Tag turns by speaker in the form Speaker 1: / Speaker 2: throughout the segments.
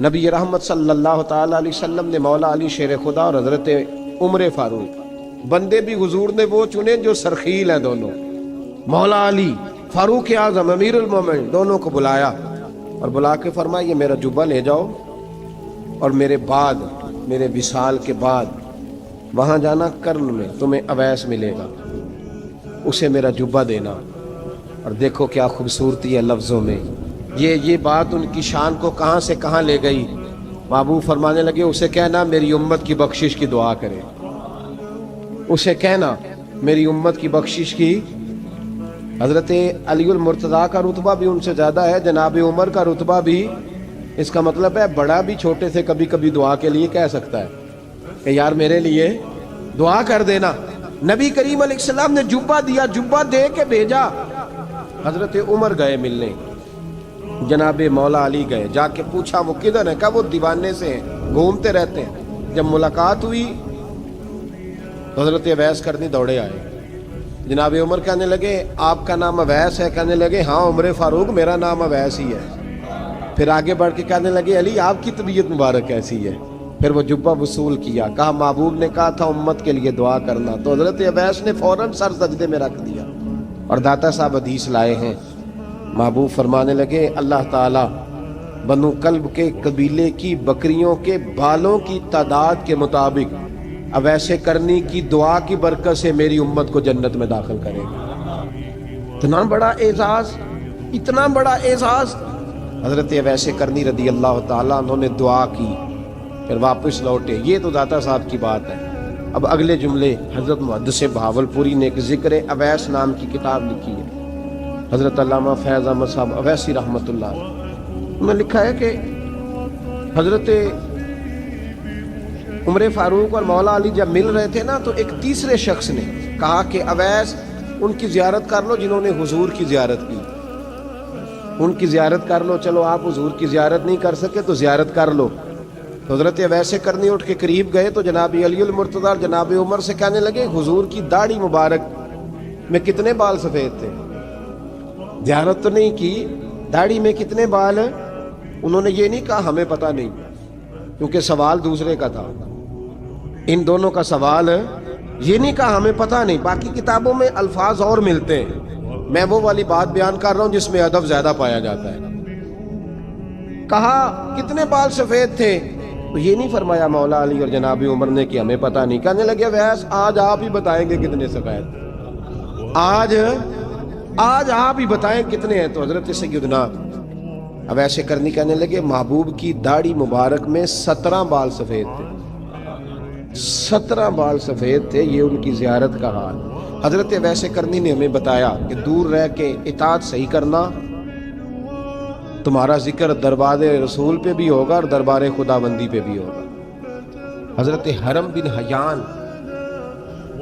Speaker 1: نبی رحمت صلی اللہ تعالی علیہ وسلم نے مولا علی شیر خدا اور حضرت عمر فاروق، بندے بھی حضور نے وہ چنے جو سرخیل ہیں دونوں، مولا علی فاروق اعظم امیر المومنین، دونوں کو بلایا اور بلا کے فرمایا یہ میرا جبہ لے جاؤ اور میرے بعد، میرے وصال کے بعد وہاں جانا کرن میں تمہیں اویس ملے گا، اسے میرا جبہ دینا۔ اور دیکھو کیا خوبصورتی ہے لفظوں میں، یہ بات ان کی شان کو کہاں سے کہاں لے گئی۔ محبوب فرمانے لگے اسے کہنا میری امت کی بخشش کی دعا کرے، اسے کہنا میری امت کی بخشش کی۔ حضرت علی المرتضیٰ کا رتبہ بھی ان سے زیادہ ہے، جناب عمر کا رتبہ بھی، اس کا مطلب ہے بڑا بھی چھوٹے سے کبھی کبھی دعا کے لیے کہہ سکتا ہے کہ یار میرے لیے دعا کر دینا۔ نبی کریم علیہ السلام نے جبہ دیا، جبہ دے کے بھیجا۔ حضرت عمر گئے ملنے، جناب مولا علی گئے، جا کے پوچھا وہ کدھر ہے، کہا وہ دیوانے سے ہیں، گھومتے رہتے ہیں۔ جب ملاقات ہوئی تو حضرت اویس کرنی دوڑے آئے۔ جناب عمر کہنے لگے آپ کا نام اویس ہے؟ کہنے لگے ہاں عمر فاروق میرا نام اویس ہی ہے۔ پھر آگے بڑھ کے کہنے لگے علی آپ کی طبیعت مبارک کیسی ہے؟ پھر وہ جبہ وصول کیا، کہا محبوب نے کہا تھا امت کے لیے دعا کرنا، تو حضرت اویس نے فوراً سر سجدے میں رکھ دیا۔ اور داتا صاحب حدیث لائے ہیں، محبوب فرمانے لگے اللہ تعالیٰ بنو کلب کے قبیلے کی بکریوں کے بالوں کی تعداد کے مطابق اویس کرنی کی دعا کی برکت سے میری امت کو جنت میں داخل کرے گا۔ اتنا بڑا اعزاز، اتنا بڑا اعزاز۔ حضرت اویس کرنی رضی اللہ تعالیٰ انہوں نے دعا کی، پھر واپس لوٹے۔ یہ تو داتا صاحب کی بات ہے۔ اب اگلے جملے حضرت محدث بہاولپوری نے ایک ذکر اویس نام کی کتاب لکھی ہے، حضرت علامہ فیض احمد صاحب اویسی رحمۃ اللہ علیہ، انہوں نے لکھا ہے کہ حضرت عمر فاروق اور مولا علی جب مل رہے تھے نا تو ایک تیسرے شخص نے کہا کہ اویس ان کی زیارت کر لو جنہوں نے حضور کی زیارت کی، ان کی زیارت کر لو، چلو آپ حضور کی زیارت نہیں کر سکے تو زیارت کر لو۔ تو حضرت اویس کرنی اٹھ کے قریب گئے تو جناب علی المرتضیٰ اور جناب عمر سے کہنے لگے حضور کی داڑھی مبارک میں کتنے بال سفید تھے؟ زیارت تو نہیں کی، داڑھی میں کتنے بال؟ انہوں نے یہ نہیں کہا ہمیں پتہ نہیں، کیونکہ سوال دوسرے کا تھا۔ ان دونوں کا سوال یہ نہیں کہا ہمیں پتہ نہیں، باقی کتابوں میں الفاظ اور ملتے ہیں، میں وہ والی بات بیان کر رہا ہوں جس میں ادب زیادہ پایا جاتا ہے۔ کہا کتنے بال سفید تھے؟ تو یہ نہیں فرمایا مولا علی اور جناب عمر نے کہ ہمیں پتہ نہیں، کہنے لگے ویس آج آپ ہی بتائیں گے کتنے سفید، آج آپ ہی بتائیں کتنے ہیں۔ تو حضرت سیدنا اویس کرنی کہنے لگے محبوب کی داڑھی مبارک میں 17 بال سفید تھے، 17 بال سفید تھے، یہ ان کی زیارت کا حال۔ حضرت اویس کرنی نے ہمیں بتایا کہ دور رہ کے اطاعت صحیح کرنا، تمہارا ذکر دربار رسول پہ بھی ہوگا اور دربار خداوندی پہ بھی ہوگا۔ حضرت حرم بن حیان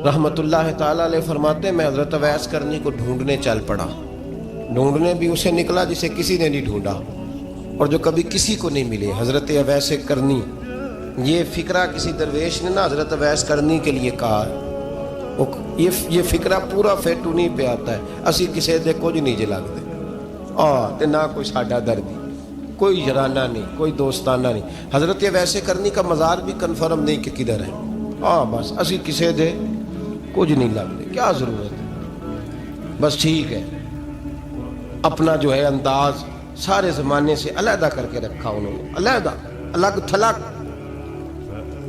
Speaker 1: رحمت اللہ تعالیٰ علیہ فرماتے ہیں میں حضرت اویس کرنی کو ڈھونڈنے چل پڑا، ڈھونڈنے بھی اسے نکلا جسے کسی نے نہیں ڈھونڈا اور جو کبھی کسی کو نہیں ملے۔ حضرت اویس کرنی، یہ فکرہ کسی درویش نے نا حضرت اویس کرنی کے لیے کہا، یہ فکرہ پورا فیٹونی پہ آتا ہے، اسی کسی دے کچھ نہیں جے لگتے تے نہ کوئی ساڈا دردی، کوئی یارانہ نہیں، کوئی دوستانہ نہیں۔ حضرت اویس کرنی کا مزار بھی کنفرم نہیں کہ کدھر ہے، بس اسی کسی دے کچھ نہیں لگتے، کیا ضرورت ہے، بس ٹھیک ہے۔ اپنا جو ہے انداز سارے زمانے سے علیحدہ کر کے رکھا انہوں نے، علیحدہ، الگ تھلگ۔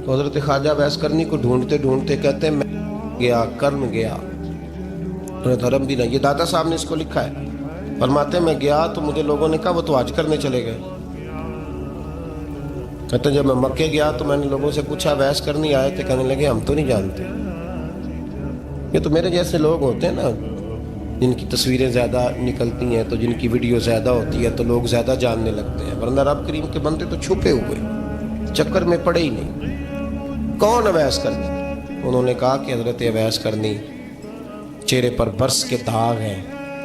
Speaker 1: تو حضرت خواجہ اویس کرنی کو ڈھونڈتے ڈھونڈتے کہتے ہیں میں گیا، کرن گیا، حضرت حرم بھی نہیں، یہ دادا صاحب نے اس کو لکھا ہے، فرماتے ہیں میں گیا تو مجھے لوگوں نے کہا وہ تو حج کرنے چلے گئے۔ کہتے ہیں جب میں مکے گیا تو میں نے لوگوں سے پوچھا اویس کرنی آئے تھے؟ کہنے لگے ہم تو نہیں جانتے۔ یہ تو میرے جیسے لوگ ہوتے ہیں نا جن کی تصویریں زیادہ نکلتی ہیں تو جن کی ویڈیو زیادہ ہوتی ہے تو لوگ زیادہ جاننے لگتے ہیں، ورنہ رب کریم کے بندے تو چھپے ہوئے، چکر میں پڑے ہی نہیں۔ کون اویس کرنی؟ انہوں نے کہا کہ حضرت اویس کرنی، چہرے پر برس کے داغ ہیں،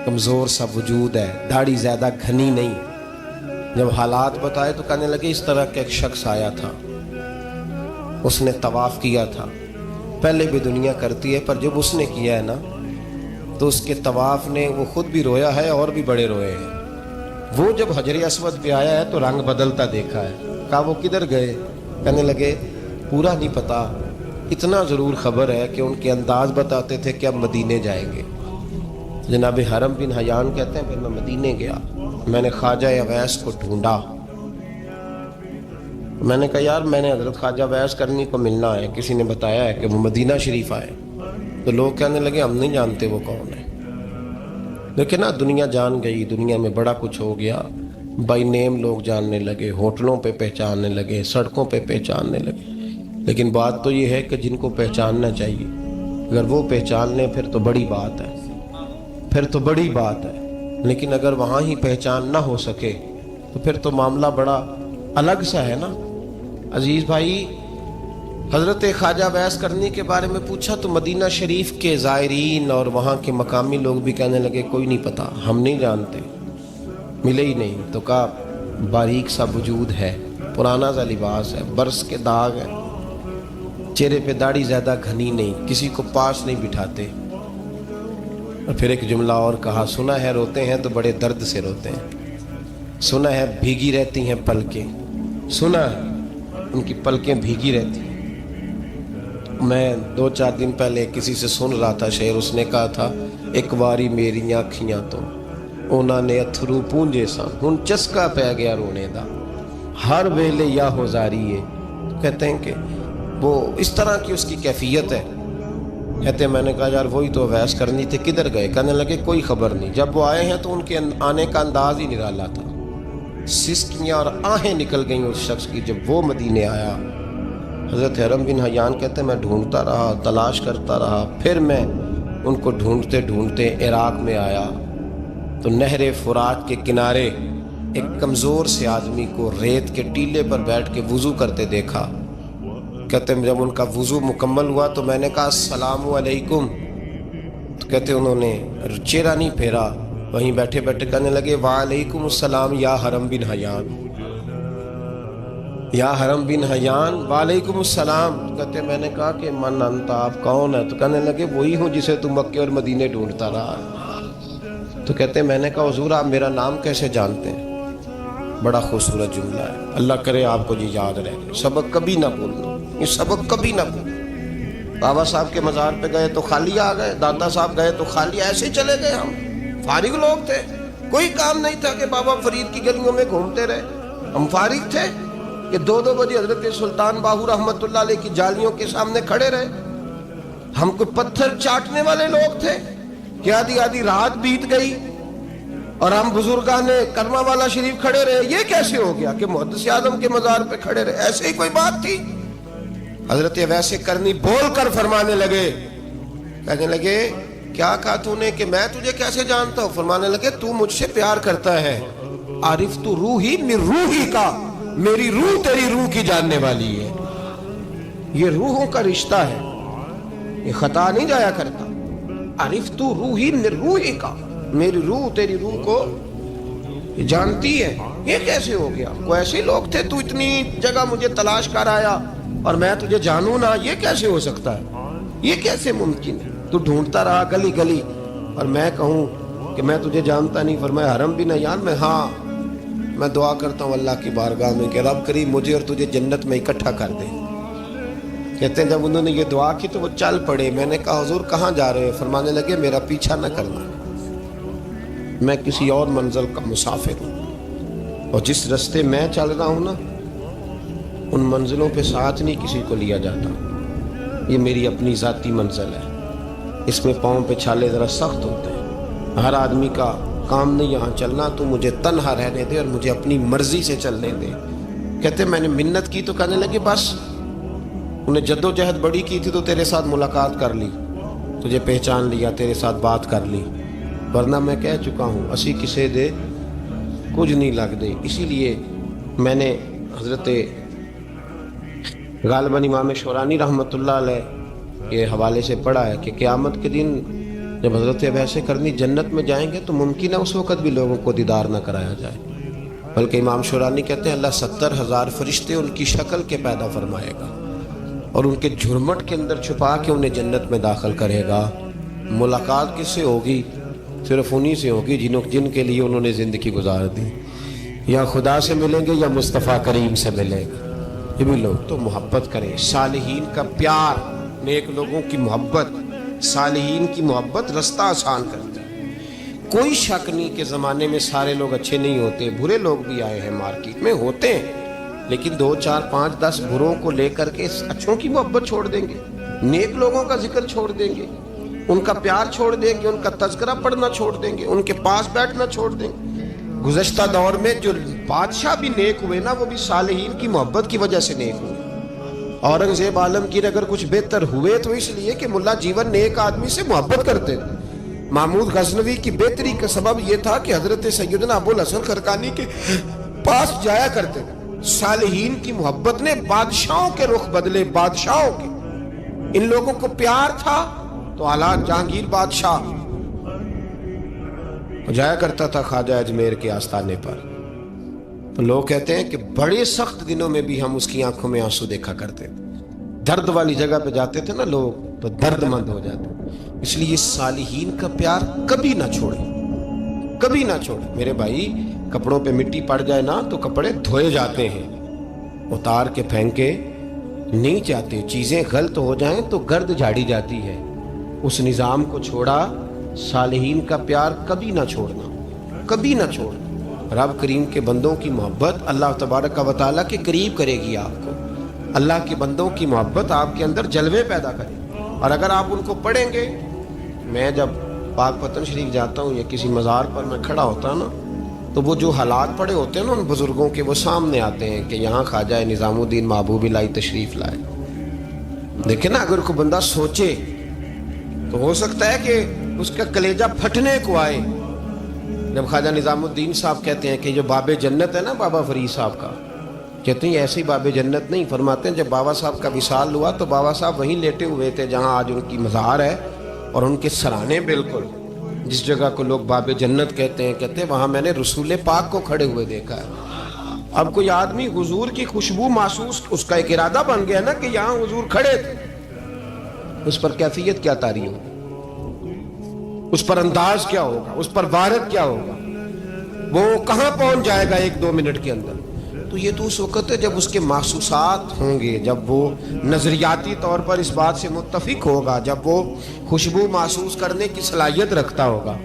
Speaker 1: کمزور سا وجود ہے، داڑھی زیادہ گھنی نہیں۔ جب حالات بتائے تو کہنے لگے اس طرح کا ایک شخص آیا تھا، اس نے طواف کیا تھا، پہلے بھی دنیا کرتی ہے پر جب اس نے کیا ہے نا تو اس کے طواف نے وہ خود بھی رویا ہے اور بھی بڑے روئے ہیں۔ وہ جب حجر اسود پہ آیا ہے تو رنگ بدلتا دیکھا ہے، کہا وہ کدھر گئے؟ کہنے لگے پورا نہیں پتا، اتنا ضرور خبر ہے کہ ان کے انداز بتاتے تھے کہ اب مدینے جائیں گے۔ جناب حرم بن حیان کہتے ہیں پھر میں مدینے گیا، میں نے خواجہ اویس کو ڈھونڈا، میں نے کہا یار میں نے حضرت خواجہ اویس کرنی کو ملنا ہے، کسی نے بتایا ہے کہ وہ مدینہ شریف آئے، تو لوگ کہنے لگے ہم نہیں جانتے وہ کون ہے۔ لیکن نا دنیا جان گئی، دنیا میں بڑا کچھ ہو گیا، بائی نیم لوگ جاننے لگے، ہوٹلوں پہ پہچاننے لگے، سڑکوں پہ پہچاننے لگے، لیکن بات تو یہ ہے کہ جن کو پہچاننا چاہیے اگر وہ پہچان لیں پھر تو بڑی بات ہے، پھر تو بڑی بات ہے، لیکن اگر وہاں ہی پہچان نہ ہو سکے تو پھر تو معاملہ بڑا الگ سا ہے نا۔ عزیز بھائی، حضرت خواجہ اویس کرنی کے بارے میں پوچھا تو مدینہ شریف کے زائرین اور وہاں کے مقامی لوگ بھی کہنے لگے کوئی نہیں پتا، ہم نہیں جانتے، ملے ہی نہیں۔ تو کہا باریک سا وجود ہے، پرانا سا لباس ہے، برس کے داغ ہے، چہرے پہ داڑھی زیادہ گھنی نہیں، کسی کو پاس نہیں بٹھاتے۔ اور پھر ایک جملہ اور کہا، سنا ہے روتے ہیں تو بڑے درد سے روتے ہیں، سنا ہے بھیگی رہتی ہیں پلکیں، سنا ہے ان کی پلکیں بھیگی رہتی ہیں۔ میں 2-4 دن پہلے کسی سے سن رہا تھا شعر، اس نے کہا تھا ایک باری میری آنکھیاں تو انہوں نے اتھرو پونجے سن، ہن چسکا پہ گیا رونے دا، ہر ویلے یا ہوزاری ہے۔ کہتے ہیں کہ وہ اس طرح کی اس کی کیفیت ہے۔ کہتے ہیں میں نے کہا یار وہی تو اویس کرنی تھے، کدھر گئے؟ کہنے لگے کوئی خبر نہیں، جب وہ آئے ہیں تو ان کے آنے کا انداز ہی نرالا تھا، سسکیاں اور آہیں نکل گئیں اس شخص کی جب وہ مدینے آیا۔ حضرت حرم بن حیان کہتے ہیں میں ڈھونڈتا رہا، تلاش کرتا رہا، پھر میں ان کو ڈھونڈتے ڈھونڈتے عراق میں آیا تو نہر فرات کے کنارے ایک کمزور سے آدمی کو ریت کے ٹیلے پر بیٹھ کے وضو کرتے دیکھا۔ کہتے ہیں جب ان کا وضو مکمل ہوا تو میں نے کہا السلام علیکم، تو کہتے ہیں انہوں نے چہرہ نہیں پھیرا، وہیں بیٹھے بیٹھے کہنے لگے وعلیکم السلام یا حرم بن حیان، یا حرم بن حیان وعلیکم السلام۔ کہتے ہیں میں نے کہا کہ من انت، آپ کون ہے؟ تو کہنے لگے وہی ہوں جسے تم مکے اور مدینے ڈھونڈتا رہا۔ تو کہتے ہیں میں نے کہا حضور آپ میرا نام کیسے جانتے ہیں؟ بڑا خوبصورت جملہ ہے، اللہ کرے آپ کو یہ یاد رہے، سبق کبھی نہ بھولنا، یہ سبق کبھی نہ بھولنا۔ بابا صاحب کے مزار پہ گئے تو خالی آ گئے، دادا صاحب گئے تو خالی، ایسے چلے گئے، ہم فارغ لوگ تھے، کوئی کام نہیں تھا کہ بابا فرید کی گلیوں میں گھومتے رہے، ہم فارغ تھے کہ 2 بجے حضرت سلطان باہو رحمت اللہ علیہ کی جالیوں کے سامنے کھڑے رہے۔ ہم کوئی پتھر چاٹنے والے لوگ تھے کہ آدھی رات بیت گئی اور ہم بزرگان کرما والا شریف کھڑے رہے؟ یہ کیسے ہو گیا کہ محدث اعظم کے مزار پہ کھڑے رہے؟ ایسے ہی کوئی بات تھی؟ حضرت اویس کرنی بول کر فرمانے لگے، کہنے لگے کیا کہا تو نے کہ میں تجھے کیسے جانتا ہوں؟ فرمانے لگے تو مجھ سے پیار کرتا ہے، عارف تو روحی من روحی کا، میری روح تیری روح کی جاننے والی ہے، یہ روحوں کا رشتہ ہے، یہ خطا نہیں جایا کرتا۔ عارف تو روحی من روحی کا، میری روح تیری روح کو جانتی ہے۔ یہ کیسے ہو گیا؟ کوئی ایسے لوگ تھے تو اتنی جگہ مجھے تلاش کر آیا اور میں تجھے جانوں نہ؟ یہ کیسے ہو سکتا ہے؟ یہ کیسے ممکن ہے؟ تو ڈھونڈتا رہا گلی گلی اور میں کہوں کہ میں تجھے جانتا نہیں؟ فرمایا حرم بن حیان میں، ہاں میں دعا کرتا ہوں اللہ کی بارگاہ میں کہ رب کریم مجھے اور تجھے جنت میں اکٹھا کر دے۔ کہتے ہیں جب انہوں نے یہ دعا کی تو وہ چل پڑے۔ میں نے کہا حضور کہاں جا رہے ہیں؟ فرمانے لگے میرا پیچھا نہ کرنا، میں کسی اور منزل کا مسافر ہوں، اور جس رستے میں چل رہا ہوں نا ان منزلوں پہ ساتھ نہیں کسی کو لیا جاتا، یہ میری اپنی ذاتی منزل ہے، اس میں پاؤں پہ چھالے ذرا سخت ہوتے ہیں، ہر آدمی کا کام نہیں یہاں چلنا، تو مجھے تنہا رہنے دے اور مجھے اپنی مرضی سے چلنے دے۔ کہتے میں نے منت کی تو کہنے لگے بس انہیں جد و جہد بڑی کی تھی تو تیرے ساتھ ملاقات کر لی، تجھے پہچان لیا، تیرے ساتھ بات کر لی، ورنہ میں کہہ چکا ہوں اسی کسے دے کچھ نہیں لگ دے۔ اسی لیے میں نے حضرت غالباً امام شورانی رحمۃ اللہ علیہ کے حوالے سے پڑھا ہے کہ قیامت کے دن جب حضرت اویس کرنی جنت میں جائیں گے تو ممکن ہے اس وقت بھی لوگوں کو دیدار نہ کرایا جائے، بلکہ امام شورانی کہتے ہیں اللہ 70,000 فرشتے ان کی شکل کے پیدا فرمائے گا اور ان کے جھرمٹ کے اندر چھپا کے انہیں جنت میں داخل کرے گا۔ ملاقات کس سے ہوگی؟ صرف انہی سے ہوگی جن کے لیے انہوں نے زندگی گزار دی۔ یا خدا سے ملیں گے یا مصطفیٰ کریم سے ملیں گے. یہ بھی لوگ تو محبت کریں. صالحین کا پیار، نیک لوگوں کی محبت، صالحین کی محبت رستہ آسان کرتی ہے. کوئی شک نہیں کہ زمانے میں سارے لوگ اچھے نہیں ہوتے، برے لوگ بھی آئے ہیں مارکیٹ میں، ہوتے ہیں، لیکن 2 4 5 10 بروں کو لے کر کے اچھوں کی محبت چھوڑ دیں گے، نیک لوگوں کا ذکر چھوڑ دیں گے، ان کا پیار چھوڑ دیں گے، ان کا تذکرہ پڑھنا چھوڑ دیں گے، ان کے پاس بیٹھنا چھوڑ دیں گے. گزشتہ دور میں جو بادشاہ بھی نیک ہوئے نا، وہ بھی صالحین کی محبت کی وجہ سے نیک ہوئے. اورنگزیب عالمگیر اگر کچھ بہتر ہوئے تو اس لیے کہ ملا جیون نیک آدمی سے محبت کرتے تھے. محمود غزنوی کی بہتری کا سبب یہ تھا کہ حضرت سیدنا ابوالحسن خرقانی کے پاس جایا کرتے تھے. صالحین کی محبت نے بادشاہوں کے رخ بدلے، بادشاہوں کے. ان لوگوں کو پیار تھا تو حالات جہانگیر بادشاہ جایا کرتا تھا خواجہ اجمیر کے آستانے پر، تو لوگ کہتے ہیں کہ بڑے سخت دنوں میں بھی ہم اس کی آنکھوں میں آنسو دیکھا کرتے تھے. درد والی جگہ پہ جاتے تھے نا لوگ تو درد مند ہو جاتے. اس لیے صالحین کا پیار کبھی نہ چھوڑیں، کبھی نہ چھوڑیں. میرے بھائی، کپڑوں پہ مٹی پڑ جائے نا تو کپڑے دھوئے جاتے ہیں، اتار کے پھینکے نہیں جاتے. چیزیں غلط ہو جائیں تو گرد جھاڑی جاتی ہے. اس نظام کو چھوڑا. صالحین کا پیار کبھی نہ چھوڑنا، کبھی نہ چھوڑنا. رب کریم کے بندوں کی محبت اللہ تبارک و تعالیٰ کے قریب کرے گی آپ کو. اللہ کے بندوں کی محبت آپ کے اندر جلوے پیدا کرے. اور اگر آپ ان کو پڑھیں گے، میں جب پاک پتن شریف جاتا ہوں یا کسی مزار پر میں کھڑا ہوتا ہوں نا، تو وہ جو حالات پڑے ہوتے ہیں نا ان بزرگوں کے، وہ سامنے آتے ہیں کہ یہاں خواجہ نظام الدین محبوبی لائی تشریف لائے. دیکھیں نا، اگر کوئی بندہ سوچے تو ہو سکتا ہے کہ اس کا کلیجہ پھٹنے کو آئے جب خواجہ نظام الدین صاحب کہتے ہیں کہ جو باب جنت ہے نا بابا فرید صاحب کا، کہتے ہیں ایسی باب جنت نہیں. فرماتے ہیں جب بابا صاحب کا وصال ہوا تو بابا صاحب وہیں لیٹے ہوئے تھے جہاں آج ان کی مزار ہے، اور ان کے سرانے بالکل جس جگہ کو لوگ باب جنت کہتے ہیں وہاں میں نے رسول پاک کو کھڑے ہوئے دیکھا ہے. اب کوئی آدمی حضور کی خوشبو محسوس، اس کا ایک ارادہ بن گیا نا کہ یہاں حضور کھڑے تھے، اس پر کیفیت کیا طاری ہوگی، اس پر انداز کیا ہوگا، اس پر وارد کیا ہوگا، وہ کہاں پہنچ جائے گا 1-2 منٹ کے اندر. تو یہ تو اس وقت ہے جب اس کے محسوسات ہوں گے، جب وہ نظریاتی طور پر اس بات سے متفق ہوگا، جب وہ خوشبو محسوس کرنے کی صلاحیت رکھتا ہوگا.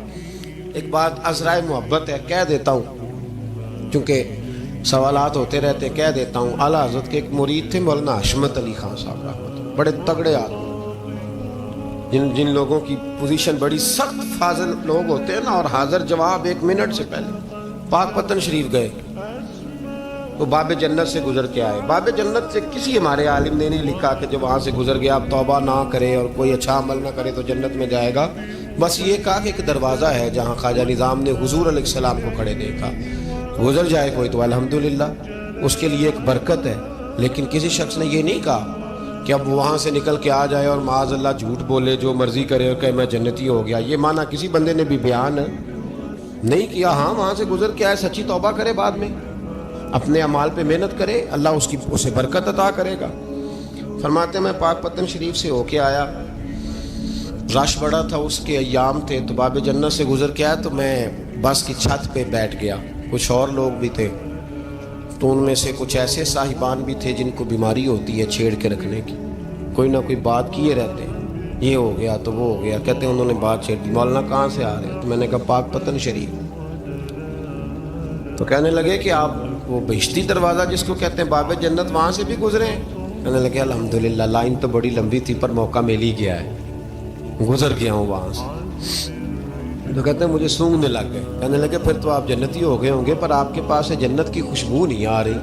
Speaker 1: ایک بات عذرائے محبت ہے، کہہ دیتا ہوں چونکہ سوالات ہوتے رہتے، کہہ دیتا ہوں. اعلیٰ حضرت کے ایک مرید تھے مولانا حشمت علی خان صاحب رحمۃ اللہ، بڑے تگڑے آدمی، جن لوگوں کی پوزیشن بڑی سخت فاضل لوگ ہوتے ہیں نا، اور حاضر جواب 1 منٹ سے پہلے. پاک پتن شریف گئے تو باب جنت سے گزر کے آئے. باب جنت سے کسی ہمارے عالم نے نہیں لکھا کہ جب وہاں سے گزر گیا آپ توبہ نہ کرے اور کوئی اچھا عمل نہ کرے تو جنت میں جائے گا. بس یہ کہا کہ ایک دروازہ ہے جہاں خواجہ نظام نے حضور علیہ السلام کو کھڑے دیکھا، گزر جائے کوئی تو الحمدللہ اس کے لیے ایک برکت ہے. لیکن کسی شخص نے یہ نہیں کہا کہ اب وہاں سے نکل کے آ جائے اور معاذ اللہ جھوٹ بولے، جو مرضی کرے اور کہ میں جنتی ہو گیا. یہ معنی کسی بندے نے بھی بیان نہیں کیا. ہاں، وہاں سے گزر کے آئے، سچی توبہ کرے، بعد میں اپنے اعمال پہ محنت کرے، اللہ اسے برکت عطا کرے گا. فرماتے ہیں میں پاک پتن شریف سے ہو کے آیا، رش بڑا تھا، اس کے ایام تھے، تو باب جنت سے گزر کے آیا تو میں بس کی چھت پہ بیٹھ گیا. کچھ اور لوگ بھی تھے، تو ان میں سے کچھ ایسے صاحبان بھی تھے جن کو بیماری ہوتی ہے چھیڑ کے رکھنے کی، کوئی نہ کوئی بات کیے رہتے ہیں، یہ ہو گیا تو وہ ہو گیا. کہتے ہیں انہوں نے بات چھیڑ دی، مولانا کہاں سے آ رہے ہیں؟ تو میں نے کہا پاک پتن شریف. تو کہنے لگے کہ آپ وہ بہشتی دروازہ جس کو کہتے ہیں باب جنت، وہاں سے بھی گزرے ہیں؟ کہنے لگے الحمدللہ، لائن تو بڑی لمبی تھی پر موقع مل ہی گیا ہے، گزر گیا ہوں وہاں سے. تو کہتے ہیں مجھے سونگنے لگ گئے. کہنے لگے پھر تو آپ جنتی ہو گئے ہوں گے، پر آپ کے پاس سے جنت کی خوشبو نہیں آ رہی.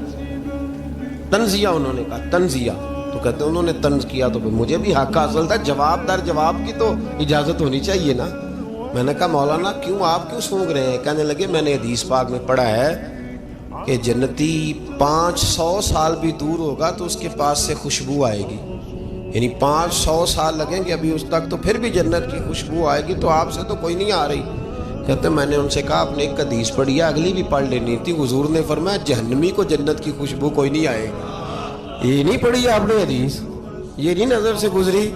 Speaker 1: تنزیہ انہوں نے کہا، تنزیہ. تو کہتے ہیں انہوں نے طنز کیا تو مجھے بھی حق حاصل تھا، جواب در جواب کی تو اجازت ہونی چاہیے نا. میں نے کہا مولانا کیوں، آپ کیوں سونگ رہے ہیں؟ کہنے لگے میں نے حدیث پاک میں پڑھا ہے کہ جنتی 500 سال بھی دور ہوگا تو اس کے پاس سے خوشبو آئے گی، یعنی 500 سال لگیں گے ابھی اس تک، تو پھر بھی جنت کی خوشبو آئے گی. تو آپ سے تو کوئی نہیں آ رہی. کہتے میں نے ان سے کہا آپ نے ایک حدیث پڑھی ہے، اگلی بھی پڑھ لینی تھی. حضور نے فرمایا جہنمی کو جنت کی خوشبو کوئی نہیں آئے گی. یہ نہیں پڑھی آپ نے حدیث، یہ نہیں نظر سے گزری؟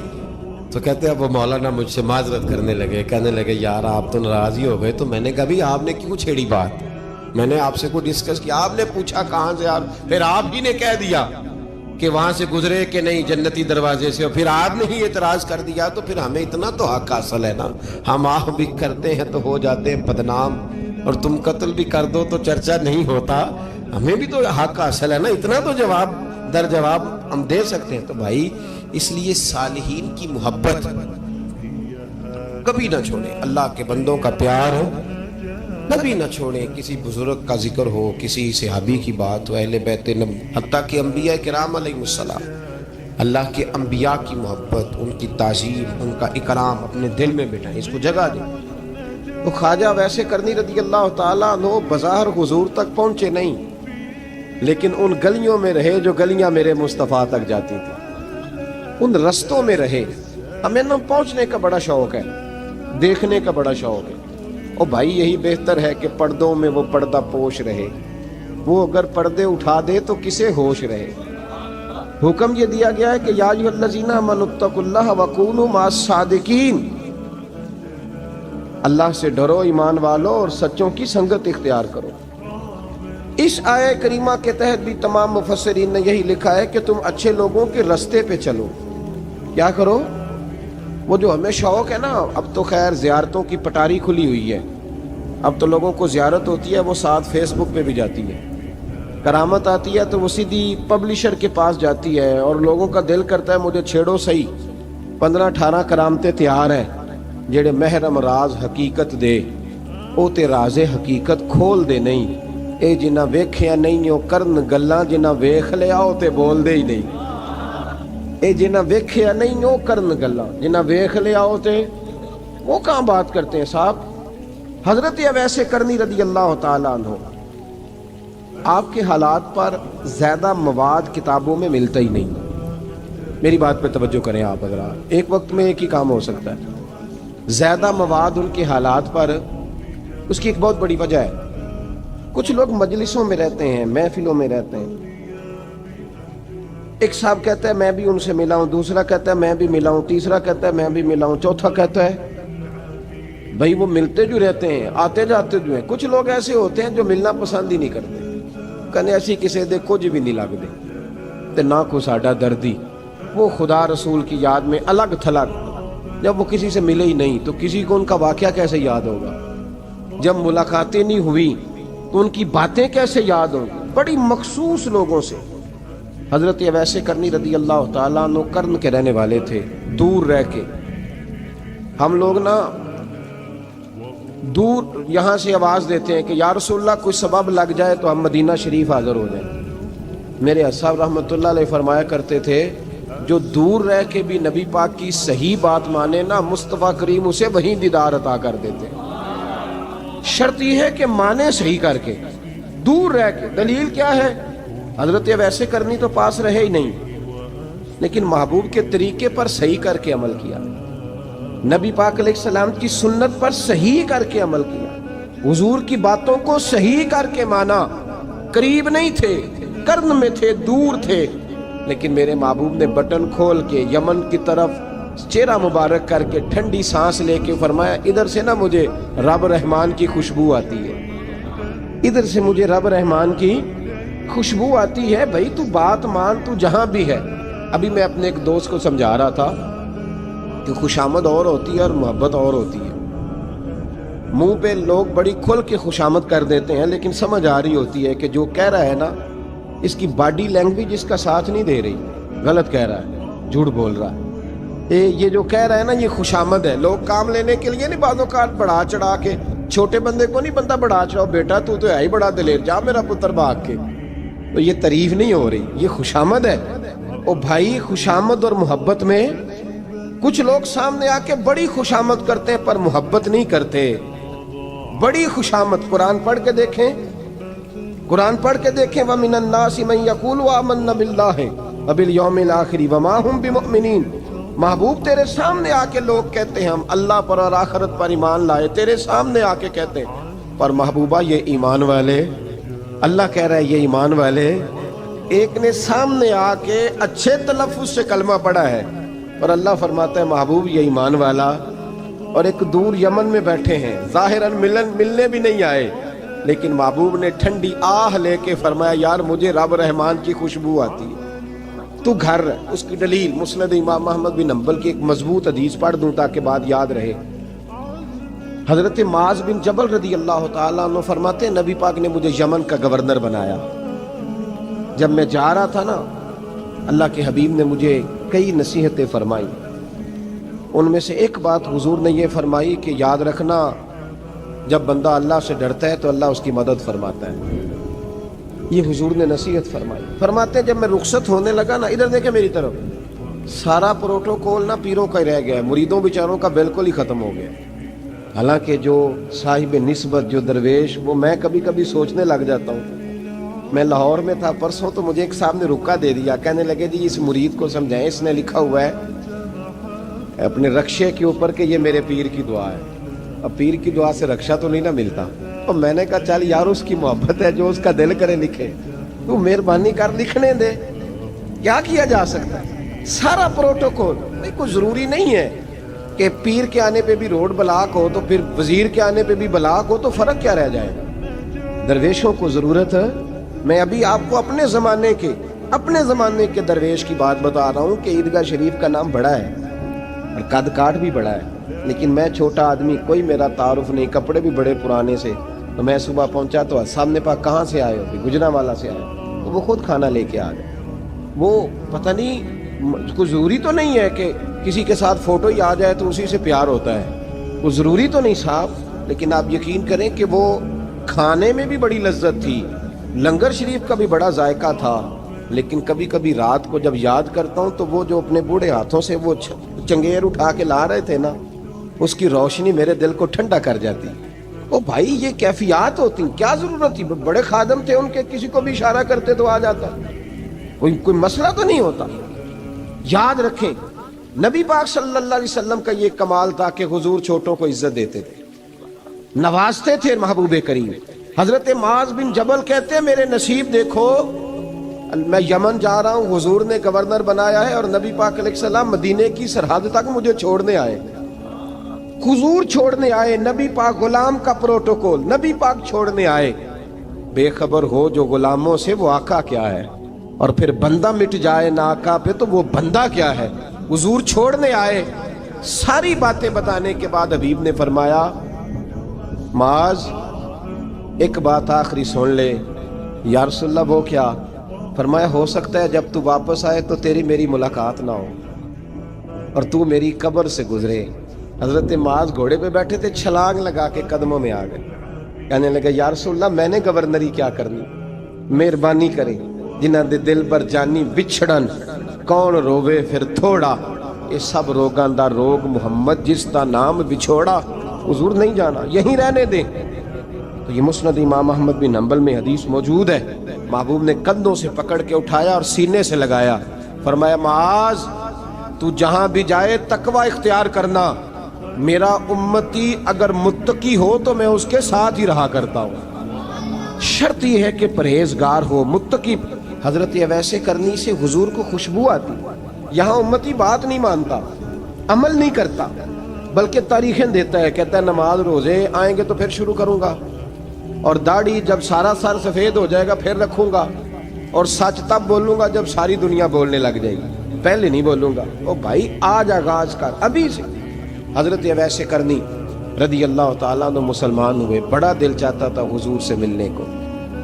Speaker 1: تو کہتے اب وہ مولانا مجھ سے معذرت کرنے لگے، کہنے لگے یار آپ تو ناراض ہی ہو گئے. تو میں نے کہا بھی آپ نے کیوں چھیڑی بات؟ میں نے آپ سے کوئی ڈسکس کیا؟ آپ نے پوچھا کہاں سے آپ، پھر آپ ہی نے کہہ دیا کہ وہاں سے گزرے کہ نہیں جنتی دروازے سے، اور پھر آپ نے ہی اعتراض کر دیا، تو پھر ہمیں اتنا تو حق حاصل ہے نا، ہم آپ بھی کرتے ہیں تو ہو جاتے ہیں بدنام، اور تم قتل بھی کر دو تو چرچا نہیں ہوتا، ہمیں بھی تو حق حاصل ہے نا، اتنا تو جواب در جواب ہم دے سکتے ہیں۔ تو بھائی اس لیے صالحین کی محبت کبھی نہ چھوڑیں، اللہ کے بندوں کا پیار ہو کبھی نہ چھوڑیں، کسی بزرگ کا ذکر ہو، کسی صحابی کی بات ہو، اہل بیت نبی، حتیٰ کہ انبیاء کرام علیہ السلام، اللہ کے انبیاء کی محبت، ان کی تعظیم، ان کا اکرام اپنے دل میں بٹھائیں، اس کو جگہ دیں۔ تو خواجہ ویسے کرنی رضی اللہ تعالیٰ عنہ بظاہر حضور تک پہنچے نہیں، لیکن ان گلیوں میں رہے جو گلیاں میرے مصطفیٰ تک جاتی تھی، ان رستوں میں رہے۔ ہمیں نہ پہنچنے کا بڑا شوق ہے، دیکھنے کا بڑا شوق ہے، اور بھائی یہی بہتر ہے کہ پردوں میں وہ پردہ پوش رہے، وہ اگر پردے اٹھا دے تو کسے ہوش رہے۔ حکم یہ دیا گیا ہے کہ یا ایھا الذین آمنوا اتقوا اللہ وکونوا مع الصادقین، اللہ سے ڈرو ایمان والو اور سچوں کی سنگت اختیار کرو۔ اس آیہ کریمہ کے تحت بھی تمام مفسرین نے یہی لکھا ہے کہ تم اچھے لوگوں کے رستے پہ چلو۔ کیا کرو؟ وہ جو ہمیں شوق ہے نا، اب تو خیر زیارتوں کی پٹاری کھلی ہوئی ہے، اب تو لوگوں کو زیارت ہوتی ہے وہ ساتھ فیس بک پہ بھی جاتی ہے، کرامت آتی ہے تو وہ سیدھی پبلشر کے پاس جاتی ہے، اور لوگوں کا دل کرتا ہے مجھے چھیڑو صحیح، 15-18 کرامتیں تیار ہیں، جڑے محرم راز حقیقت دے او تے راز حقیقت کھول دے نہیں، اے جنہ ویکھیا نہیں او کرن گلاں، جنہ ویکھ لیا او تے بول دے ہی نہیں، اے جنہ ویکھیا نہیں او کرن گلاں، جنہ ویکھ لیا او تے وہ کہاں بات کرتے ہیں صاحب۔ حضرت اویس کرنی رضی اللہ تعالیٰ عنہ، آپ کے حالات پر زیادہ مواد کتابوں میں ملتا ہی نہیں، میری بات پہ توجہ کریں آپ حضرات، ایک وقت میں ایک ہی کام ہو سکتا ہے۔ زیادہ مواد ان کے حالات پر، اس کی ایک بہت بڑی وجہ ہے، کچھ لوگ مجلسوں میں رہتے ہیں، محفلوں میں رہتے ہیں، ایک صاحب کہتا ہے میں بھی ان سے ملا ہوں، دوسرا کہتا ہے میں بھی ملا ہوں، تیسرا کہتا ہے میں بھی ملا ہوں، چوتھا کہتا ہے بھائی وہ ملتے جو رہتے ہیں، آتے جاتے جو ہیں۔ کچھ لوگ ایسے ہوتے ہیں جو ملنا پسند ہی نہیں کرتے، کہنے ایسی کسی دے کچھ بھی نہیں لگ دے تے نہ کو ساڈا دردی، وہ خدا رسول کی یاد میں الگ تھلگ، جب وہ کسی سے ملے ہی نہیں تو کسی کو ان کا واقعہ کیسے یاد ہوگا، جب ملاقاتیں نہیں ہوئی تو ان کی باتیں کیسے یاد ہوں گی، بڑی مخصوص لوگوں سے۔ حضرت اویس کرنی رضی اللہ تعالیٰ عنہ کرن کے رہنے والے تھے، دور رہ کے۔ ہم لوگ نا دور یہاں سے آواز دیتے ہیں کہ یا رسول اللہ کوئی سبب لگ جائے تو ہم مدینہ شریف حاضر ہو جائیں۔ میرے اصحاب رحمۃ اللہ علیہ فرمایا کرتے تھے جو دور رہ کے بھی نبی پاک کی صحیح بات مانے نا، مصطفیٰ کریم اسے وہیں دیدار عطا کر دیتے۔ شرط یہ ہے کہ مانے صحیح کر کے، دور رہ کے۔ دلیل کیا ہے؟ حضرت اویس کرنی تو پاس رہے ہی نہیں، لیکن محبوب کے طریقے پر صحیح کر کے عمل کیا، نبی پاک علیہ السلام کی سنت پر صحیح کر کے عمل کیا، حضور کی باتوں کو صحیح کر کے مانا۔ قریب نہیں تھے، قرن میں تھے، دور تھے، لیکن میرے محبوب نے بٹن کھول کے یمن کی طرف چہرہ مبارک کر کے ٹھنڈی سانس لے کے فرمایا ادھر سے نا مجھے رب رحمان کی خوشبو آتی ہے، ادھر سے مجھے رب رحمان کی خوشبو آتی ہے، بھائی تو بات مان، تو جہاں بھی ہے۔ ابھی میں اپنے ایک دوست کو سمجھا رہا تھا کہ خوشامد اور ہوتی ہے اور محبت اور ہوتی ہے۔ منہ پہ لوگ بڑی کھل کے خوشامد کر دیتے ہیں، لیکن سمجھ آ رہی ہوتی ہے کہ جو کہہ رہا ہے نا اس کی باڈی لینگویج اس کا ساتھ نہیں دے رہی، غلط کہہ رہا ہے، جھوٹ بول رہا ہے۔ یہ جو کہہ رہا ہے نا یہ خوشامد ہے۔ لوگ کام لینے کے لیے نہیں بعض اوقات بڑھا چڑھا کے، چھوٹے بندے کو نہیں بندہ بڑھا چڑھاؤ، بیٹا تو ہے ہی بڑا دلیر، جا میرا پتر بھاگ کے، تو یہ تعریف نہیں ہو رہی، یہ خوشامد ہے۔ او بھائی خوشامد اور محبت میں کچھ لوگ سامنے آ کے بڑی خوشامد کرتے ہیں پر محبت نہیں کرتے۔ بڑی خوشامد قرآن پڑھ کے دیکھیں، قرآن پڑھ کے دیکھیں وَمِنَ النَّاسِ مَن يَقُولُ آمَنَّا بِاللَّهِ وَبِالْيَوْمِ الْآخِرِ وَمَا هُمْ بِمُؤْمِنِينَ۔ محبوب تیرے سامنے آ کے لوگ کہتے ہیں ہم اللہ پر اور آخرت پر ایمان لائے، تیرے سامنے آ کے کہتے ہیں، پر محبوبہ یہ ایمان والے، اللہ کہہ رہا ہے یہ ایمان والے۔ ایک نے سامنے آ کے اچھے تلفظ سے کلمہ پڑھا ہے اور اللہ فرماتا ہے محبوب یہ ایمان والا، اور ایک دور یمن میں بیٹھے ہیں، ظاہراً ملنے بھی نہیں آئے، لیکن محبوب نے ٹھنڈی آہ لے کے فرمایا یار مجھے رب رحمان کی خوشبو آتی ہے، تو گھر رہ۔ اس کی دلیل مسند امام محمد بن حنبل کی ایک مضبوط حدیث پڑھ دوں تاکہ بات یاد رہے۔ حضرت معاذ بن جبل رضی اللہ تعالیٰ عنہ فرماتے ہیں نبی پاک نے مجھے یمن کا گورنر بنایا۔ جب میں جا رہا تھا نا، اللہ کے حبیب نے مجھے کئی نصیحتیں فرمائی، ان میں سے ایک بات حضور نے یہ فرمائی کہ یاد رکھنا جب بندہ اللہ سے ڈرتا ہے تو اللہ اس کی مدد فرماتا ہے۔ یہ حضور نے نصیحت فرمائی۔ فرماتے ہیں جب میں رخصت ہونے لگا نا، ادھر دیکھیں میری طرف، سارا پروٹوکول نا پیروں کا ہی رہ گیا ہے، مریدوں بیچاروں کا بالکل ہی ختم ہو گیا۔ حالانکہ جو صاحب نسبت، جو درویش، وہ میں کبھی کبھی سوچنے لگ جاتا ہوں۔ میں لاہور میں تھا پرسوں، تو مجھے ایک صاحب نے رکا دے دیا، کہنے لگے جی اس مرید کو سمجھائیں، اس نے لکھا ہوا ہے اپنے رکشے کے اوپر کہ یہ میرے پیر کی دعا ہے۔ اب پیر کی دعا سے رکشہ تو نہیں نہ ملتا، تو میں نے کہا چل یار اس کی محبت ہے، جو اس کا دل کرے لکھے، تو مہربانی کر لکھنے دے، کیا کیا جا سکتا ہے۔ سارا پروٹوکول کوئی ضروری نہیں ہے کہ پیر کے آنے پہ بھی روڈ بلاک ہو تو پھر وزیر کے آنے پہ بھی بلاک ہو، تو فرق کیا رہ جائے گا۔ درویشوں کو ضرورت ہے۔ میں ابھی آپ کو اپنے زمانے کے درویش کی بات بتا رہا ہوں کہ عیدگاہ شریف کا نام بڑا ہے اور قد کاٹ بھی بڑا ہے، لیکن میں چھوٹا آدمی، کوئی میرا تعارف نہیں، کپڑے بھی بڑے پرانے سے۔ تو میں صبح پہنچا تو سامنے پاک کہاں سے آئے ہو؟ گجرا والا سے آئے، تو وہ خود کھانا لے کے آ گئے۔ وہ پتہ نہیں، کوئی ضروری تو نہیں ہے کہ کسی کے ساتھ فوٹو ہی آ جائے تو اسی سے پیار ہوتا ہے، وہ ضروری تو نہیں صاحب، لیکن آپ یقین کریں کہ وہ کھانے میں بھی بڑی لذت تھی، لنگر شریف کا بھی بڑا ذائقہ تھا۔ لیکن کبھی کبھی رات کو جب یاد کرتا ہوں تو وہ جو اپنے بوڑھے ہاتھوں سے وہ چنگیر اٹھا کے لا رہے تھے نا، اس کی روشنی میرے دل کو ٹھنڈا کر جاتی۔ او بھائی یہ کیفیات ہوتی، کیا ضرورت تھی؟ بڑے خادم تھے ان کے، کسی کو بھی اشارہ کرتے تو آ جاتا، کوئی مسئلہ تو نہیں ہوتا۔ یاد رکھیں نبی پاک صلی اللہ علیہ وسلم کا یہ کمال تھا کہ حضور چھوٹوں کو عزت دیتے تھے، نوازتے تھے محبوب کریم۔ حضرت معاذ بن جبل کہتے ہیں میرے نصیب دیکھو، میں یمن جا رہا ہوں، حضور نے گورنر بنایا ہے، اور نبی پاک علیہ السلام مدینے کی سرحد تک مجھے چھوڑنے آئے، حضور چھوڑنے آئے، نبی پاک غلام کا پروٹوکول، نبی پاک چھوڑنے آئے۔ بے خبر ہو جو غلاموں سے وہ آقا کیا ہے، اور پھر بندہ مٹ جائے نہ آقا پہ تو وہ بندہ کیا ہے۔ حضور چھوڑنے آئے، ساری باتیں بتانے کے بعد حبیب نے فرمایا معاذ ایک بات آخری سن لے۔ یا رسول اللہ وہ کیا؟ فرمایا ہو سکتا ہے جب تو واپس آئے تو تیری میری ملاقات نہ ہو اور تو میری قبر سے گزرے۔ حضرت معاذ گھوڑے پہ بیٹھے تھے، چھلانگ لگا کے قدموں میں آ گئے، کہنے لگے یا رسول اللہ میں نے گورنری کیا کرنی، مہربانی کرے، جنہاں دے دل پر جانی بچھڑن، کون روے پھر تھوڑا، یہ سب روگاں دا روگ محمد جس دا نام بچھوڑا۔ حضور نہیں جانا، یہیں رہنے دیں۔ تو یہ مسند امام احمد بن حنبل میں حدیث موجود ہے۔ محبوب نے کندھوں سے پکڑ کے اٹھایا اور سینے سے لگایا، فرمایا معاذ تو جہاں بھی جائے تقوی اختیار کرنا، میرا امتی اگر متقی ہو تو میں اس کے ساتھ ہی رہا کرتا ہوں، شرط یہ ہے کہ پرہیزگار ہو، متقی۔ حضرت ویسے کرنی سے حضور کو خوشبو آتی۔ یہاں امتی بات نہیں مانتا، عمل نہیں کرتا، بلکہ تاریخیں دیتا ہے، کہتا ہے نماز روزے آئیں گے تو پھر شروع کروں گا، اور داڑھی جب سارا سر سفید ہو جائے گا پھر رکھوں گا، اور سچ تب بولوں گا جب ساری دنیا بولنے لگ جائے گی، پہلے نہیں بولوں گا۔ او بھائی آج آغاز کر ابھی سے۔ حضرت ویسے کرنی رضی اللہ تعالیٰ عنہ مسلمان ہوئے، بڑا دل چاہتا تھا حضور سے ملنے کو،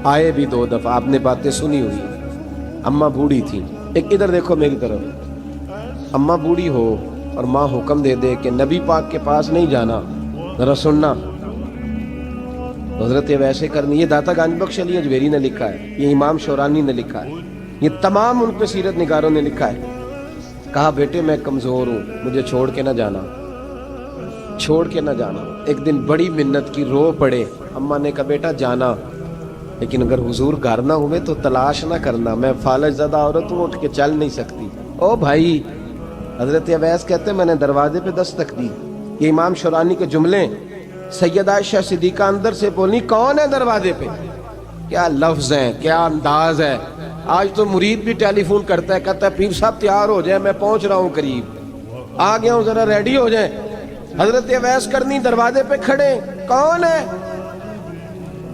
Speaker 1: آئے بھی 2 دفعہ، آپ نے باتیں سنی ہوئی۔ اماں بوڑھی تھی، ایک ادھر دیکھو میری طرف، اماں بوڑھی ہو اور ماں حکم دے دے کہ نبی پاک کے پاس نہیں جانا، ذرا سننا۔ حضرت ویسے کرنی، یہ داتا گنج بخش علی اجمیری نے لکھا ہے، یہ امام شورانی نے لکھا ہے، یہ تمام ان پہ سیرت نگاروں نے لکھا ہے۔ کہا بیٹے میں کمزور ہوں، مجھے چھوڑ کے نہ جانا، چھوڑ کے نہ جانا۔ ایک دن بڑی منت کی، رو پڑے۔ اماں نے کہا بیٹا جانا، لیکن اگر حضور گھر نہ ہوئے تو تلاش نہ کرنا، میں فالج زدہ عورت ہوں، اٹھ کے چل نہیں سکتی۔ او بھائی، حضرت اویس کہتے ہیں میں نے دروازے پہ دستک دی، یہ امام شورانی کے جملے۔ سیدہ عائشہ صدیقہ اندر سے بولی کون ہے دروازے پہ؟ کیا لفظ ہیں، کیا انداز ہے۔ آج تو مرید بھی ٹیلی فون کرتا ہے، کہتا ہے پیر صاحب تیار ہو جائیں، میں پہنچ رہا ہوں، قریب آ گیا ہوں، ذرا ریڈی ہو جائیں۔ حضرت اویس کرنی دروازے پہ کھڑے، کون ہے؟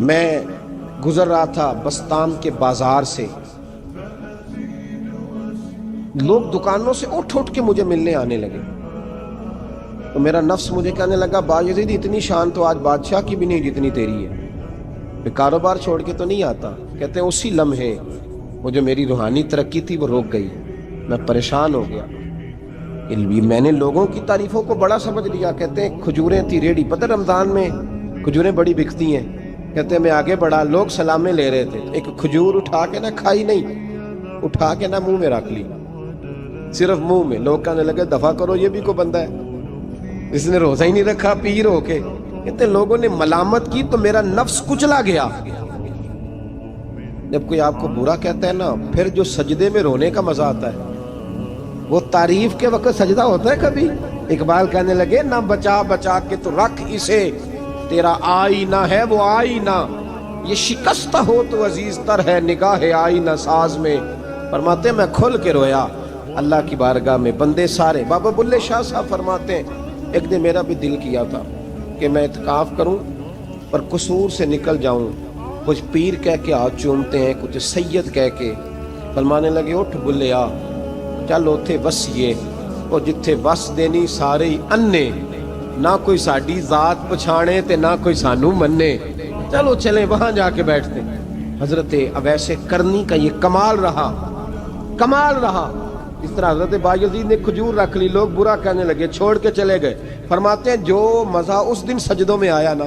Speaker 1: میں گزر رہا تھا بستان کے بازار سے، لوگ دکانوں سے اٹھ اٹھ کے مجھے ملنے آنے لگے، تو میرا نفس مجھے کہنے لگا باجید اتنی شان تو آج بادشاہ کی بھی نہیں جتنی تیری ہے، میں کاروبار چھوڑ کے تو نہیں آتا۔ کہتے ہیں اسی لمحے وہ جو میری روحانی ترقی تھی وہ رک گئی، میں پریشان ہو گیا۔ میں نے لوگوں کی تعریفوں کو بڑا سمجھ لیا۔ کہتے ہیں کھجوریں تھی ریڑھی، پتہ رمضان میں کھجوریں بڑی بکتی ہیں۔ کہتے ہیں میں آگے بڑھا، لوگ سلامیں لے رہے تھے، ایک کھجور اٹھا کے نہ کھائی نہیں، اٹھا کے نہ منہ میں رکھ لی، صرف منہ میں۔ لوگ کہنے لگے دفع کرو، یہ بھی کوئی بندہ ہے، اس نے روزہ ہی نہیں رکھا، پیر ہو کے۔ کہتے ہیں لوگوں نے ملامت کی تو میرا نفس کچلا گیا۔ جب کوئی آپ کو برا کہتا ہے نا، پھر جو سجدے میں رونے کا مزہ آتا ہے، وہ تعریف کے وقت سجدہ ہوتا ہے کبھی؟ اقبال کہنے لگے نہ بچا بچا کے تو رکھ اسے، تیرا آئینہ ہے وہ آئینہ، یہ شکستہ ہو تو عزیز تر ہے نگاہ آئینہ ساز میں۔ فرماتے ہیں میں کھل کے رویا اللہ کی بارگاہ میں۔ بندے سارے، بابا بلے شاہ صاحب فرماتے ہیں ایک دن میرا بھی دل کیا تھا کہ میں اعتکاف کروں پر قصور سے نکل جاؤں، کچھ پیر کہہ کے ہاتھ چومتے ہیں، کچھ سید کہہ کے۔ فرمانے لگے اٹھ بلیا چل اوتھے وسیے، اور جتھے وس دینی سارے ہی انے، نہ کوئی ساڈی ذات پچھانے تے نہ کوئی سانو مننے، چلو چلیں وہاں جا کے بیٹھتے۔ حضرت اویس کرنی کا یہ کمال رہا، کمال رہا۔ اس طرح حضرت بایزید نے کھجور رکھ لی، لوگ برا کہنے لگے، چھوڑ کے چلے گئے۔ فرماتے ہیں جو مزہ اس دن سجدوں میں آیا نا،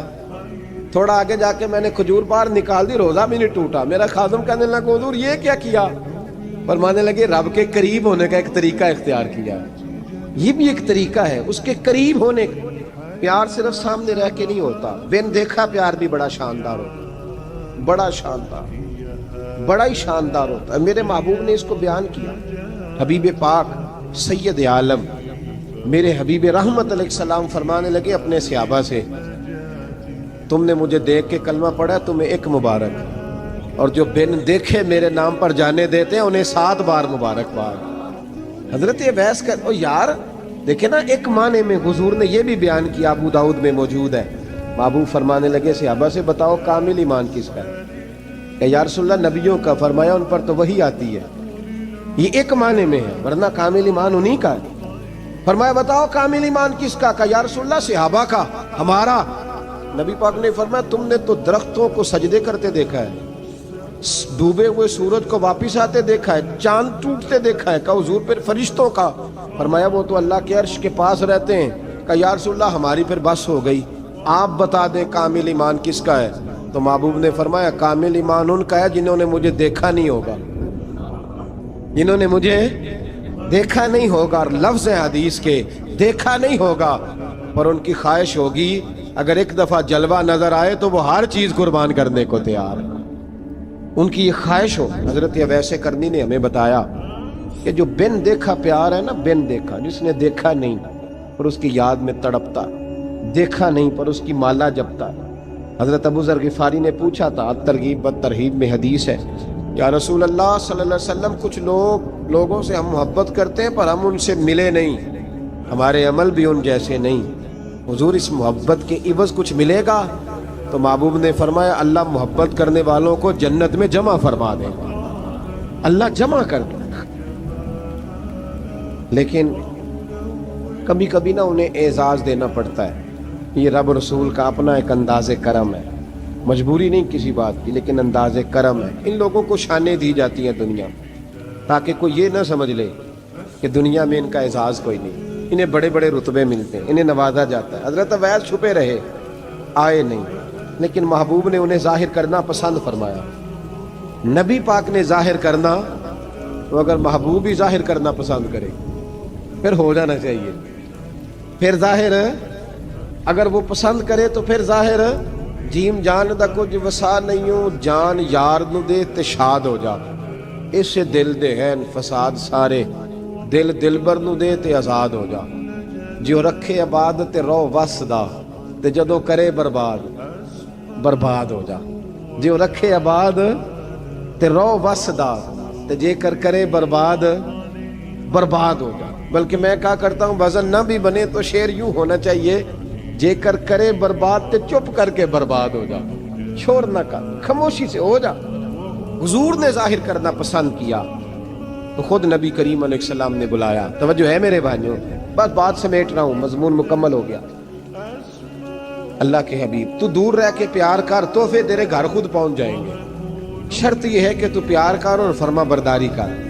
Speaker 1: تھوڑا آگے جا کے میں نے کھجور باہر نکال دی، روزہ بھی نہیں ٹوٹا۔ میرا خادم کہنے لگا حضور یہ کیا کیا؟ فرمانے لگے رب کے قریب ہونے کا ایک طریقہ اختیار کیا، یہ بھی ایک طریقہ ہے اس کے قریب ہونے کا۔ پیار صرف سامنے رہ کے نہیں ہوتا، بن دیکھا پیار بھی بڑا شاندار ہوتا، بڑا شاندار، بڑا ہی شاندار ہوتا ہے۔ میرے محبوب نے اس کو بیان کیا، حبیب پاک سید عالم میرے حبیب رحمت علیہ السلام فرمانے لگے اپنے صحابہ سے، تم نے مجھے دیکھ کے کلمہ پڑھا، تمہیں ایک مبارک، اور جو بن دیکھے میرے نام پر جانے دیتے ہیں انہیں 7 بار مبارکباد۔ حضرت اویس کا یار دیکھیں نا، ایک معنی میں حضور نے یہ بھی بیان کیا، ابو داؤد میں موجود ہے۔ محبوب فرمانے لگے صحابہ سے بتاؤ کامل ایمان کس کا ہے؟ کہ یا رسول اللہ نبیوں کا۔ فرمایا ان پر تو وہی آتی ہے، یہ ایک معنی میں ہے، ورنہ کامل ایمان انہی کا ہے۔ فرمایا بتاؤ کامل ایمان کس کا؟ کہ یا رسول اللہ صحابہ کا، ہمارا۔ نبی پاک نے فرمایا تم نے تو درختوں کو سجدے کرتے دیکھا ہے، ڈوبے ہوئے سورج کو واپس آتے دیکھا ہے، چاند ٹوٹتے دیکھا ہے۔ کہا حضور پھر فرشتوں کا؟ فرمایا وہ تو اللہ کے عرش کے پاس رہتے ہیں۔ کہا یا رسول اللہ ہماری پھر بس ہو گئی، آپ بتا دیں کامل ایمان کس کا ہے؟ تو محبوب نے فرمایا کامل ایمان ان کا ہے جنہوں نے مجھے دیکھا نہیں ہوگا، جنہوں نے مجھے دیکھا نہیں ہوگا، اور لفظ حدیث کے دیکھا نہیں ہوگا، پر ان کی خواہش ہوگی اگر ایک دفعہ جلوہ نظر آئے تو وہ ہر چیز قربان کرنے کو تیار ہے، ان کی یہ خواہش ہو۔ حضرت اویس کرنی نے ہمیں بتایا کہ جو بن دیکھا پیار ہے نا، بن دیکھا، جس نے دیکھا نہیں پر اس کی یاد میں تڑپتا، دیکھا نہیں پر اس کی مالا جپتا۔ حضرت ابو ذر غفاری نے پوچھا تھا، ترغیب و ترہیب میں حدیث ہے، یا رسول اللہ صلی اللہ علیہ وسلم کچھ لوگوں سے ہم محبت کرتے ہیں پر ہم ان سے ملے نہیں، ہمارے عمل بھی ان جیسے نہیں، حضور اس محبت کے عوض کچھ ملے گا؟ تو محبوب نے فرمایا اللہ محبت کرنے والوں کو جنت میں جمع فرما دے گا، اللہ جمع کر دے گا۔ لیکن کبھی کبھی نا انہیں اعزاز دینا پڑتا ہے، یہ رب رسول کا اپنا ایک انداز کرم ہے، مجبوری نہیں کسی بات کی، لیکن انداز کرم ہے۔ ان لوگوں کو شانیں دی جاتی ہیں دنیا، تاکہ کوئی یہ نہ سمجھ لے کہ دنیا میں ان کا اعزاز کوئی نہیں، انہیں بڑے بڑے رتبے ملتے ہیں، انہیں نوازا جاتا ہے۔ حضرت اویس چھپے رہے، آئے نہیں، لیکن محبوب نے انہیں ظاہر کرنا پسند فرمایا۔ نبی پاک نے ظاہر کرنا تو اگر محبوب ہی ظاہر کرنا پسند کرے پھر ہو جانا چاہیے، پھر ظاہر اگر وہ پسند کرے تو پھر ظاہر جیم جان دا کچھ وسا نہیں ہو، جان یار نو دے تے شاد ہو جا، اس سے دل دے ہیں فساد سارے، دل دلبر نو دے تے آزاد ہو جا، جو رکھے آباد تے رو وس دا تے جدو کرے برباد برباد ہو جا، جو رکھے آباد تے رو وس دا تے جے کر کرے برباد برباد ہو جا۔ بلکہ میں کہا کرتا ہوں وزن نہ بھی بنے تو شعر یوں ہونا چاہیے، جے کر کرے برباد تے چپ کر کے برباد ہو جا، شور نہ کر، خاموشی سے ہو جا۔ حضور نے ظاہر کرنا پسند کیا تو خود نبی کریم علیہ السلام نے بلایا۔ توجہ ہے میرے بھائیوں، بس بات سمیٹ رہا ہوں، مضمون مکمل ہو گیا۔ اللہ کے حبیب تو دور رہ کے پیار کر، تحفے تیرے گھر خود پہنچ جائیں گے، شرط یہ ہے کہ تو پیار کر اور فرما برداری کر۔